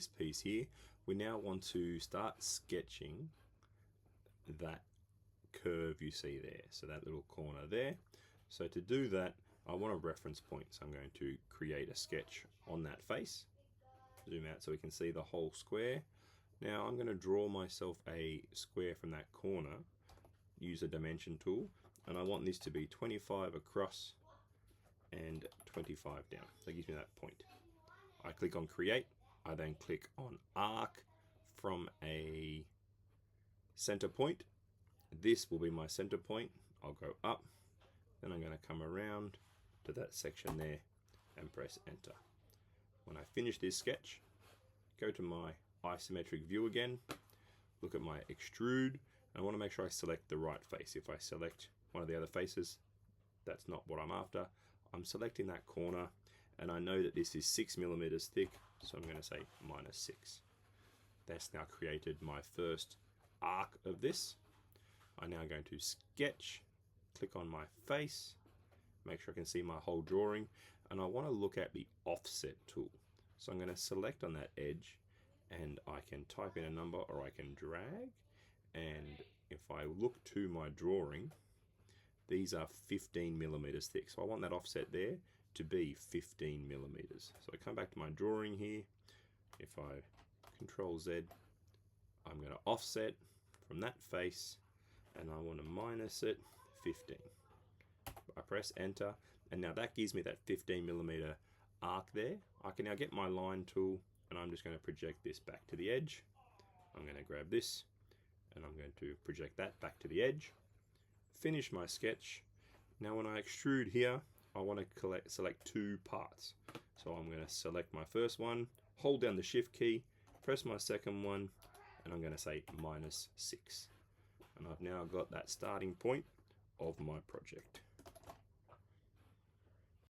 this piece here, we now want to start sketching that curve you see there, so that little corner there. So to do that, I want a reference point, so I'm going to create a sketch on that face. Zoom out so we can see the whole square. Now I'm going to draw myself a square from that corner, use a dimension tool, and I want this to be 25 across and 25 down. That gives me that point. I click on create, I then click on arc from a center point. This will be my center point. I'll go up, then I'm going to come around to that section there and press enter. When I finish this sketch, go to my isometric view again, look at my extrude, and I want to make sure I select the right face. If I select one of the other faces, that's not what I'm after. I'm selecting that corner, and I know that this is 6 millimeters thick, so I'm going to say -6. That's now created my first arc of this. I'm now going to sketch, click on my face, make sure I can see my whole drawing, and I want to look at the offset tool. So I'm going to select on that edge, and I can type in a number or I can drag, and if I look to my drawing, these are 15 millimeters thick, so I want that offset there to be 15 millimeters. So I come back to my drawing here, if I Control Z, I'm going to offset from that face, and I want to minus it 15. I press enter, and now that gives me that 15 millimeter arc there. I can now get my line tool, and I'm just going to project this back to the edge. I'm going to grab this, and I'm going to project that back to the edge. Finish my sketch. Now when I extrude here, I want to select two parts. So I'm going to select my first one, hold down the shift key, press my second one, and I'm going to say -6. And I've now got that starting point of my project.